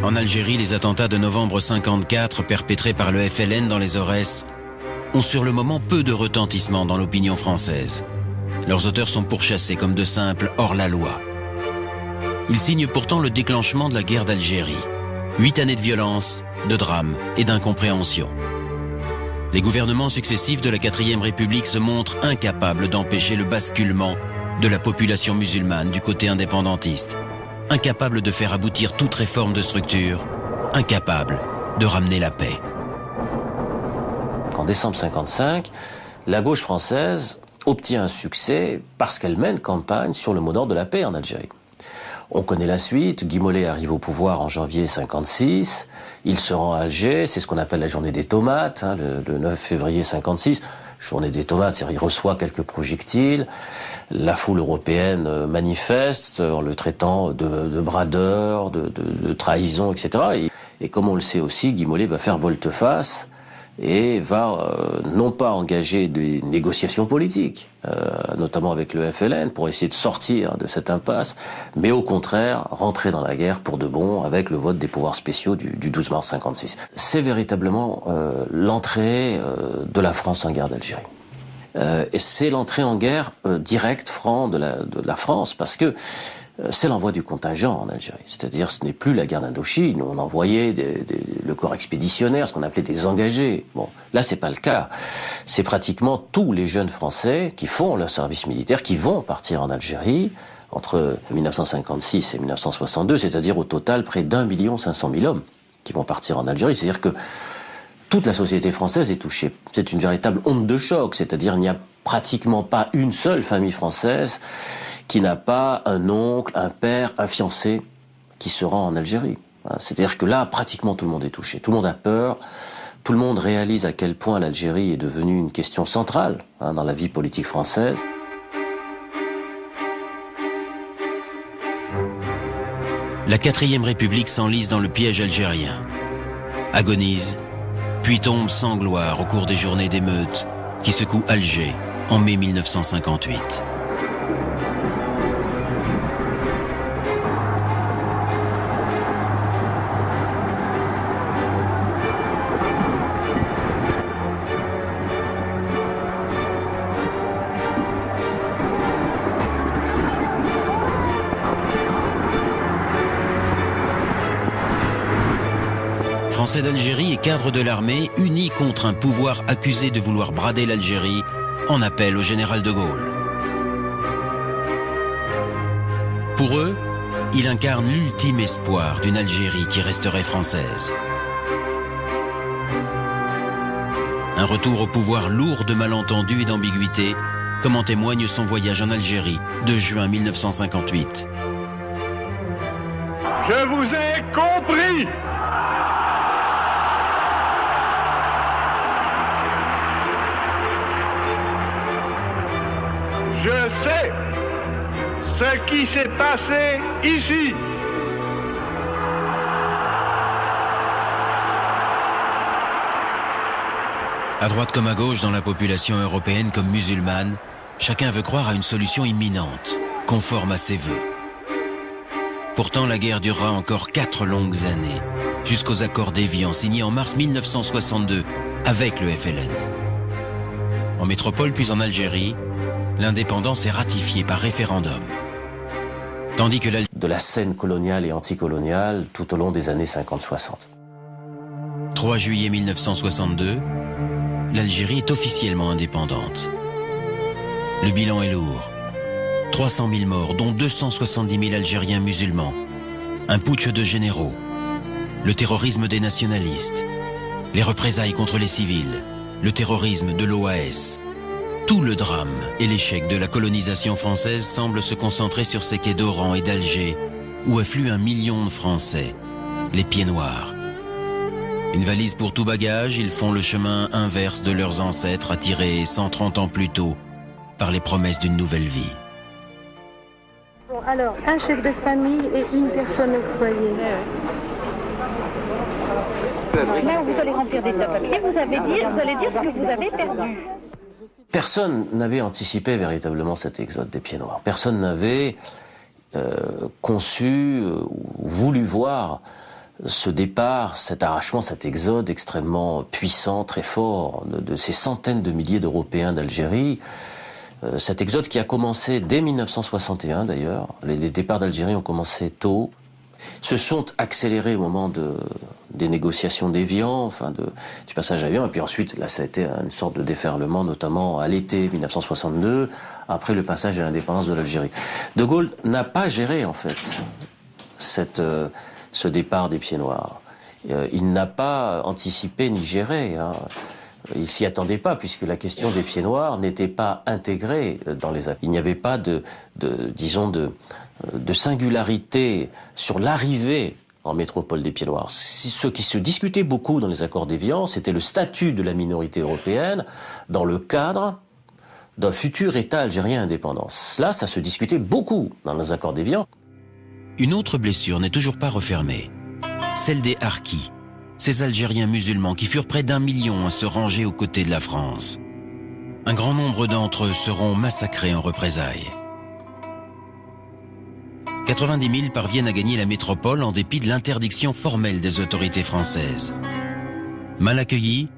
En Algérie, les attentats de novembre 54 perpétrés par le FLN dans les Aurès ont sur le moment peu de retentissement dans l'opinion française. Leurs auteurs sont pourchassés comme de simples hors-la-loi. Ils signent pourtant le déclenchement de la guerre d'Algérie. 8 années de violence, de drames et d'incompréhension. Les gouvernements successifs de la 4e République se montrent incapables d'empêcher le basculement de la population musulmane du côté indépendantiste, incapables de faire aboutir toute réforme de structure, incapables de ramener la paix. En décembre 55, la gauche française obtient un succès parce qu'elle mène campagne sur le mot d'ordre de la paix en Algérie. On connaît la suite, Guy Mollet arrive au pouvoir en janvier 56, il se rend à Alger, c'est ce qu'on appelle la journée des tomates, le 9 février 56, journée des tomates, c'est-à-dire il reçoit quelques projectiles, la foule européenne manifeste en le traitant de bradeur, de trahison, etc. Et comme on le sait aussi, Guy Mollet va faire volte-face et va non pas engager des négociations politiques, notamment avec le FLN, pour essayer de sortir de cette impasse, mais au contraire rentrer dans la guerre pour de bon avec le vote des pouvoirs spéciaux du 12 mars 56. C'est véritablement l'entrée de la France en guerre d'Algérie. Et c'est l'entrée en guerre directe, franc de la France, parce que c'est l'envoi du contingent en Algérie. C'est-à-dire, ce n'est plus la guerre d'Indochine. On envoyait le corps expéditionnaire, ce qu'on appelait des engagés. Bon, là, c'est pas le cas. C'est pratiquement tous les jeunes Français qui font leur service militaire, qui vont partir en Algérie entre 1956 et 1962, c'est-à-dire au total près d'1 500 000 hommes qui vont partir en Algérie. C'est-à-dire que toute la société française est touchée. C'est une véritable onde de choc. C'est-à-dire, il n'y a pratiquement pas une seule famille française qui n'a pas un oncle, un père, un fiancé qui se rend en Algérie. C'est-à-dire que là, pratiquement tout le monde est touché. Tout le monde a peur. Tout le monde réalise à quel point l'Algérie est devenue une question centrale dans la vie politique française. La 4e République s'enlise dans le piège algérien, agonise, puis tombe sans gloire au cours des journées d'émeutes qui secouent Alger en mai 1958. Français d'Algérie et cadres de l'armée unis contre un pouvoir accusé de vouloir brader l'Algérie en appel au général de Gaulle. Pour eux, il incarne l'ultime espoir d'une Algérie qui resterait française. Un retour au pouvoir lourd de malentendus et d'ambiguïtés, comme en témoigne son voyage en Algérie de juin 1958. Je vous ai compris! Je sais ce qui s'est passé ici. À droite comme à gauche dans la population européenne comme musulmane, chacun veut croire à une solution imminente, conforme à ses vœux. Pourtant, la guerre durera encore 4 longues années, jusqu'aux accords d'Évian signés en mars 1962 avec le FLN. En métropole puis en Algérie, l'indépendance est ratifiée par référendum. Tandis que de la scène coloniale et anticoloniale tout au long des années 50-60. 3 juillet 1962, l'Algérie est officiellement indépendante. Le bilan est lourd. 300 000 morts, dont 270 000 Algériens musulmans. Un putsch de généraux. Le terrorisme des nationalistes. Les représailles contre les civils. Le terrorisme de l'OAS. Tout le drame et l'échec de la colonisation française semblent se concentrer sur ces quais d'Oran et d'Alger, où affluent 1 million de Français, les pieds noirs. Une valise pour tout bagage, ils font le chemin inverse de leurs ancêtres attirés 130 ans plus tôt par les promesses d'une nouvelle vie. Bon, alors, un chef de famille et une personne au foyer. Là, vous allez remplir des papiers, vous allez dire ce que vous avez perdu. Personne n'avait anticipé véritablement cet exode des pieds noirs. Personne n'avait conçu ou voulu voir ce départ, cet arrachement, cet exode extrêmement puissant, très fort, de ces centaines de milliers d'Européens d'Algérie, cet exode qui a commencé dès 1961 d'ailleurs, les départs d'Algérie ont commencé tôt, se sont accélérés au moment des négociations d'Évian, du passage à Évian, et puis ensuite, là, ça a été une sorte de déferlement, notamment à l'été 1962, après le passage à l'indépendance de l'Algérie. De Gaulle n'a pas géré, en fait, ce départ des Pieds Noirs. Il n'a pas anticipé ni géré, hein. Il s'y attendait pas, puisque la question des Pieds Noirs n'était pas intégrée dans les accords. Il n'y avait pas de singularité sur l'arrivée en métropole des Pieds Noirs. Ce qui se discutait beaucoup dans les accords d'Évian, c'était le statut de la minorité européenne dans le cadre d'un futur État algérien indépendant. Cela, ça se discutait beaucoup dans les accords d'Évian. Une autre blessure n'est toujours pas refermée, celle des Harkis, ces Algériens musulmans qui furent près d'1 million à se ranger aux côtés de la France. Un grand nombre d'entre eux seront massacrés en représailles. 90 000 parviennent à gagner la métropole en dépit de l'interdiction formelle des autorités françaises. Mal accueillis,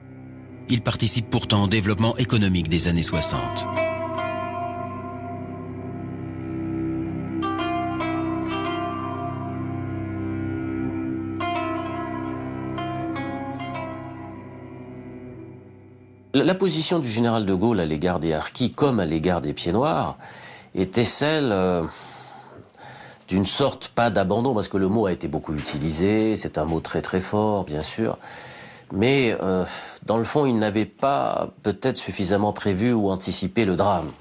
ils participent pourtant au développement économique des années 60. La position du général de Gaulle à l'égard des Harkis, comme à l'égard des Pieds Noirs, était celle d'une sorte, pas d'abandon, parce que le mot a été beaucoup utilisé, c'est un mot très très fort, bien sûr, mais dans le fond, il n'avait pas peut-être suffisamment prévu ou anticipé le drame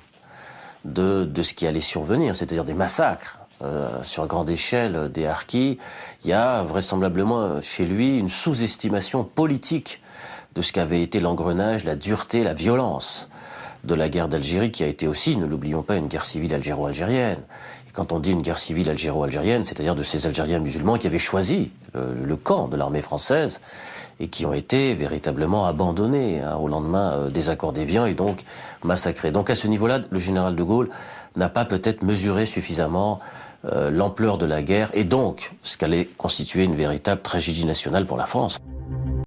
de ce qui allait survenir, c'est-à-dire des massacres sur grande échelle des Harkis. Il y a vraisemblablement chez lui une sous-estimation politique de ce qu'avait été l'engrenage, la dureté, la violence de la guerre d'Algérie, qui a été aussi, ne l'oublions pas, une guerre civile algéro-algérienne. Et quand on dit une guerre civile algéro-algérienne, c'est-à-dire de ces Algériens musulmans qui avaient choisi le camp de l'armée française et qui ont été véritablement abandonnés au lendemain des accords d'Évian et donc massacrés. Donc à ce niveau-là, le général de Gaulle n'a pas peut-être mesuré suffisamment l'ampleur de la guerre et donc ce qu'allait constituer une véritable tragédie nationale pour la France.